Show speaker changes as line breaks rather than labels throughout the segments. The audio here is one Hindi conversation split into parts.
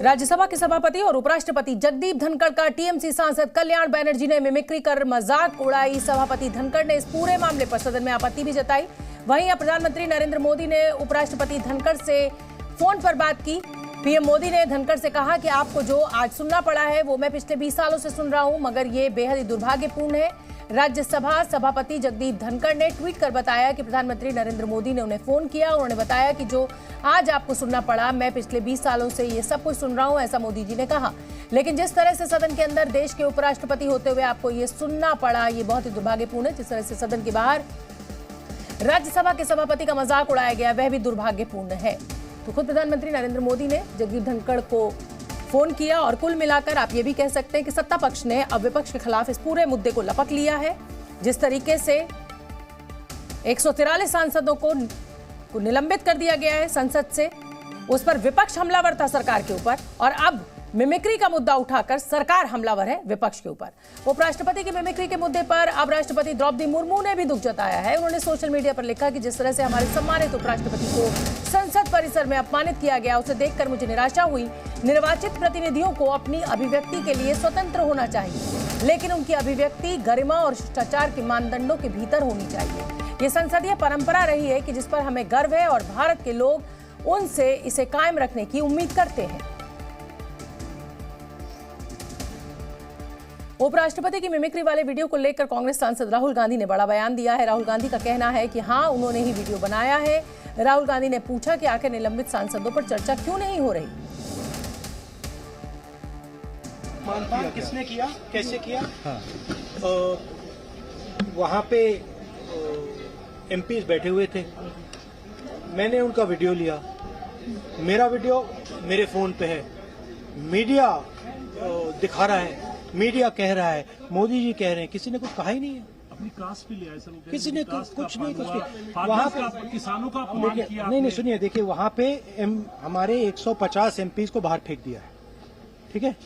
राज्यसभा के सभापति और उपराष्ट्रपति जगदीप धनखड़ का टीएमसी सांसद कल्याण बनर्जी ने मिमिक्री कर मजाक उड़ाई। सभापति धनखड़ ने इस पूरे मामले पर सदन में आपत्ति भी जताई। वहीं प्रधानमंत्री नरेंद्र मोदी ने उपराष्ट्रपति धनखड़ से फोन पर बात की। पीएम मोदी ने धनखड़ से कहा कि आपको जो आज सुनना पड़ा है वो मैं पिछले 20 सालों से सुन रहा हूं, मगर ये बेहद ही दुर्भाग्यपूर्ण है। राज्यसभा सभापति जगदीप धनखड़ ने ट्वीट कर बताया कि प्रधानमंत्री नरेंद्र मोदी ने उन्हें फोन किया। उन्होंने बताया कि जो आज आपको सुनना पड़ा, मैं पिछले 20 सालों से ये सब कुछ सुन रहा हूं, ऐसा मोदी जी ने कहा। लेकिन जिस तरह से सदन के अंदर देश के उपराष्ट्रपति होते हुए आपको ये सुनना पड़ा, ये बहुत ही दुर्भाग्यपूर्ण है। जिस तरह से सदन के बाहर राज्यसभा के सभापति का मजाक उड़ाया गया, वह भी दुर्भाग्यपूर्ण है। तो खुद प्रधानमंत्री नरेंद्र मोदी ने जगदीप धनखड़ को फोन किया और कुल मिलाकर आप ये भी कह सकते हैं कि सत्ता पक्ष ने अब विपक्ष के खिलाफ इस पूरे मुद्दे को लपक लिया है। जिस तरीके से 143 सांसदों को निलंबित कर दिया गया है संसद से, उस पर विपक्ष हमलावर था सरकार के ऊपर, और अब मिमिक्री का मुद्दा उठाकर सरकार हमलावर है विपक्ष के ऊपर। उपराष्ट्रपति की मिमिक्री के मुद्दे पर अब राष्ट्रपति द्रौपदी मुर्मू ने भी दुख जताया है। उन्होंने सोशल मीडिया पर लिखा कि जिस तरह से हमारे सम्मानित उपराष्ट्रपति को संसद परिसर में अपमानित किया गया, उसे देखकर मुझे निराशा हुई। निर्वाचित प्रतिनिधियों को अपनी अभिव्यक्ति के लिए स्वतंत्र होना चाहिए, लेकिन उनकी अभिव्यक्ति गरिमा और शिष्टाचार के मानदंडों के भीतर होनी चाहिए। ये संसदीय परंपरा रही है कि जिस पर हमें गर्व है और भारत के लोग उनसे इसे कायम रखने की उम्मीद करते हैं। उपराष्ट्रपति की मिमिक्री वाले वीडियो को लेकर कांग्रेस सांसद राहुल गांधी ने बड़ा बयान दिया है। राहुल गांधी का कहना है कि हाँ, उन्होंने ही वीडियो बनाया है। राहुल गांधी ने पूछा कि आखिर निलंबित सांसदों पर चर्चा क्यों नहीं हो रही।
किसने किया, कैसे किया? वहां पे एमपीज बैठे हुए थे, मैंने उनका वीडियो लिया। मेरा वीडियो मेरे फोन पे है, मीडिया दिखा रहा है, मीडिया कह रहा है, मोदी जी कह रहे हैं, किसी ने कुछ कहा ही नहीं है।
अपनी क्लास भी लिया है सर,
किसी ने कुछ नहीं
वहाँ पे किसानों का अपमान किया।
नहीं, सुनिए, देखिए, वहाँ पे हमारे 150 एमपीज को बाहर फेंक दिया है, ठीक है।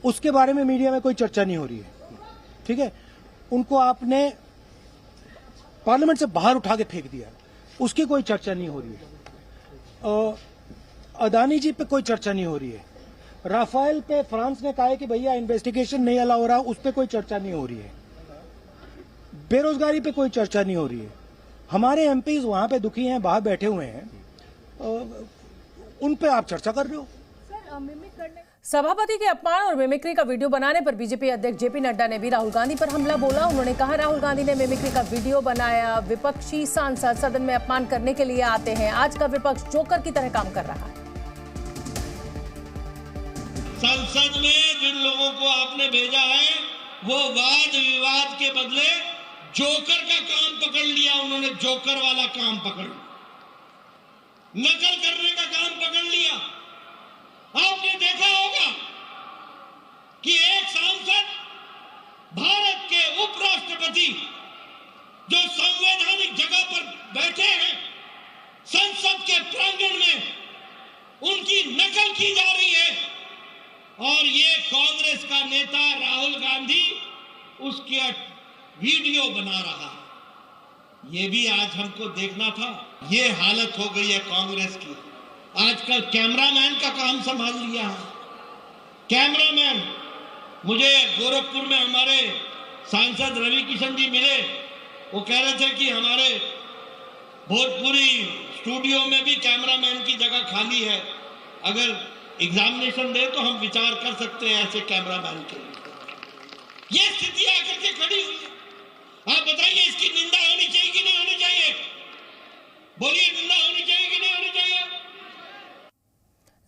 उसके बारे में मीडिया में कोई चर्चा नहीं हो रही है, ठीक है। उनको आपने पार्लियामेंट से बाहर उठा के फेंक दिया, उसकी कोई चर्चा नहीं हो रही है। अदानी जी पे कोई चर्चा नहीं हो रही है। राफेल पे फ्रांस ने कहा है कि भैया इन्वेस्टिगेशन नहीं अलाउ हो रहा, उस पर कोई चर्चा नहीं हो रही है। बेरोजगारी पे कोई चर्चा नहीं हो रही है। हमारे एमपीज वहां पे दुखी हैं, बाहर बैठे हुए हैं, उन पे आप चर्चा कर रहे हो।
सभापति के अपमान और मिमिक्री का वीडियो बनाने पर बीजेपी अध्यक्ष जेपी नड्डा ने भी राहुल गांधी पर हमला बोला। उन्होंने कहा, राहुल गांधी ने मिमिक्री का वीडियो बनाया। विपक्षी सांसद सदन में अपमान करने के लिए आते हैं। आज का विपक्ष जोकर की तरह काम कर रहा है।
संसद में जिन लोगों को आपने भेजा है वो वाद विवाद के बदले जोकर का काम पकड़ लिया। उन्होंने जोकर वाला काम पकड़, नकल करने का काम पकड़ लिया। आपने देखा होगा कि एक सांसद भारत के उपराष्ट्रपति जो संवैधानिक जगह पर बैठे हैं, संसद के प्रांगण में उनकी नकल की जा रही है, और ये कांग्रेस का नेता राहुल गांधी उसके वीडियो बना रहा है। ये भी आज हमको देखना था। ये हालत हो गई है कांग्रेस की। आजकल कैमरामैन का काम संभाल लिया है। कैमरामैन, मुझे गोरखपुर में हमारे सांसद रवि किशन जी मिले। वो कह रहे थे कि हमारे भोजपुरी स्टूडियो में भी कैमरामैन की जगह खाली है, अगर एग्जामिनेशन दे तो हम विचार कर सकते हैं ऐसे कैमरामैन के लिए। ये स्थिति आकर के खड़ी हुई है। आप बताइए, इसकी निंदा होनी चाहिए कि नहीं होनी चाहिए? बोलिए, निंदा होनी चाहिए कि नहीं होनी चाहिए?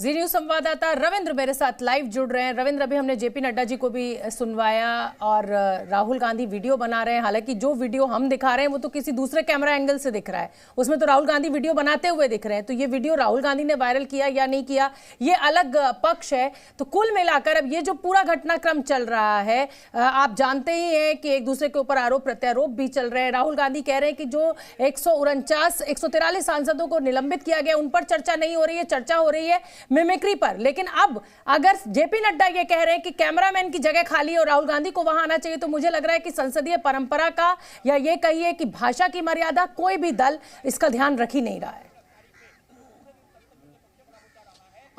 जी न्यूज संवाददाता रविंद्र मेरे साथ लाइव जुड़ रहे हैं। रविंद्र, अभी हमने जेपी नड्डा जी को भी सुनवाया और राहुल गांधी वीडियो बना रहे हैं। हालांकि जो वीडियो हम दिखा रहे हैं वो तो किसी दूसरे कैमरा एंगल से दिख रहा है, उसमें तो राहुल गांधी वीडियो बनाते हुए दिख रहे हैं। तो ये वीडियो राहुल गांधी ने वायरल किया या नहीं किया, ये अलग पक्ष है। तो कुल मिलाकर अब ये जो पूरा घटनाक्रम चल रहा है, आप जानते ही हैं कि एक दूसरे के ऊपर आरोप प्रत्यारोप भी चल रहे हैं। राहुल गांधी कह रहे हैं कि जो 143 सांसदों को निलंबित किया गया उन पर चर्चा नहीं हो रही है, चर्चा हो रही है मिमिक्री पर। लेकिन अब अगर जेपी नड्डा ये कह रहे हैं कि कैमरामैन की जगह खाली है और राहुल गांधी को वहां आना चाहिए, तो मुझे लग रहा है कि संसदीय परंपरा का या ये कहिए कि भाषा की मर्यादा कोई भी दल इसका ध्यान रख ही नहीं रहा है।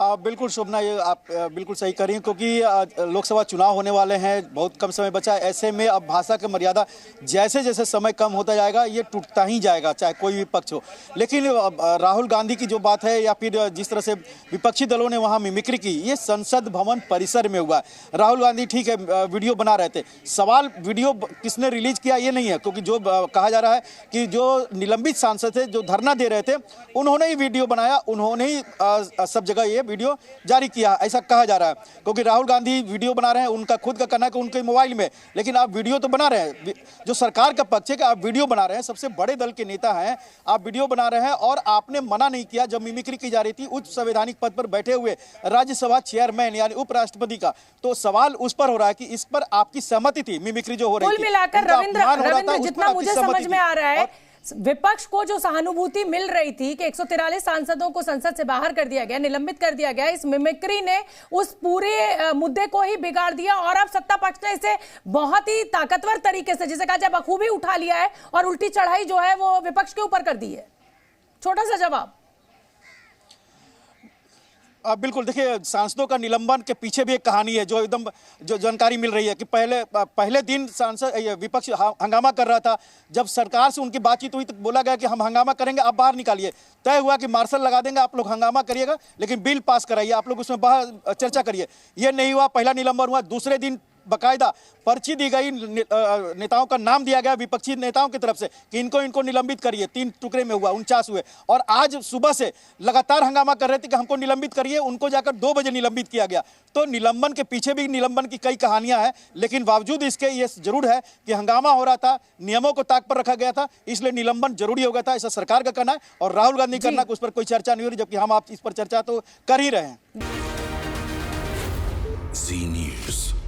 बिल्कुल शोभना, ये आप बिल्कुल सही कह रही हैं, क्योंकि लोकसभा चुनाव होने वाले हैं, बहुत कम समय बचा है। ऐसे में अब भाषा की मर्यादा जैसे जैसे समय कम होता जाएगा ये टूटता ही जाएगा, चाहे कोई भी पक्ष हो। लेकिन राहुल गांधी की जो बात है या फिर जिस तरह से विपक्षी दलों ने वहाँ मिमिक्री की, ये संसद भवन परिसर में हुआ। राहुल गांधी ठीक है वीडियो बना रहे थे, सवाल वीडियो किसने रिलीज किया ये नहीं है, क्योंकि जो कहा जा रहा है कि जो निलंबित सांसद थे जो धरना दे रहे थे उन्होंने ही वीडियो बनाया, उन्होंने ही सब जगह ये वीडियो जारी किया, ऐसा कहा जा रहा है। क्योंकि राहुल गांधी वीडियो बना रहे हैं, उनका खुद का कहना है कि उनके मोबाइल में, लेकिन आप वीडियो तो बना रहे हैं, जो सरकार का पक्ष है कि आप वीडियो बना रहे हैं, सबसे बड़े दल के नेता हैं, आप वीडियो बना रहे हैं और आपने मना नहीं किया जब मिमिक्री की जा रही थी उच्च संवैधानिक पद पर बैठे हुए राज्यसभा चेयरमैन यानी उपराष्ट्रपति का। तो सवाल उस पर हो रहा है कि इस पर आपकी सहमति थी मिमिक्री जो हो रही थी।
कुल मिलाकर रविंद्र जितना मुझे समझ में आ रहा है, विपक्ष को जो सहानुभूति मिल रही थी कि 143 सांसदों को संसद से बाहर कर दिया गया, निलंबित कर दिया गया, इस मिमिक्री ने उस पूरे मुद्दे को ही बिगाड़ दिया और अब सत्ता पक्ष ने इसे बहुत ही ताकतवर तरीके से, जिसे कहा जाए, बखूबी उठा लिया है और उल्टी चढ़ाई जो है वो विपक्ष के ऊपर कर दी है। छोटा सा जवाब।
बिल्कुल, देखिए सांसदों का निलंबन के पीछे भी एक कहानी है जो एकदम जो जानकारी मिल रही है कि पहले दिन सांसद विपक्ष हंगामा कर रहा था। जब सरकार से उनकी बातचीत हुई तो बोला गया कि हम हंगामा करेंगे, आप बाहर निकालिए। तय हुआ कि मार्शल लगा देंगे, आप लोग हंगामा करिएगा लेकिन बिल पास कराइए, आप लोग उसमें बाहर चर्चा करिए। ये नहीं हुआ, पहला निलंबन हुआ। दूसरे दिन बकायदा पर्ची दी गई, नेताओं का नाम दिया गया विपक्षी नेताओं की तरफ से कि इनको निलंबित करिए। 3 टुकड़े में हुआ, 49 हुए। और आज सुबह से लगातार हंगामा कर रहे थे कि हमको निलंबित करिए, उनको जाकर 2 बजे निलंबित किया गया। तो निलंबन के पीछे भी निलंबन की कई कहानियां हैं, लेकिन बावजूद इसके ये जरूर है कि हंगामा हो रहा था, नियमों को ताक पर रखा गया था, इसलिए निलंबन जरूरी हो गया था, ऐसा सरकार का कहना है। और राहुल गांधी कहना कि उस पर कोई चर्चा नहीं हो रही, जबकि हम आप इस पर चर्चा तो कर ही रहे हैं।
जी न्यूज़।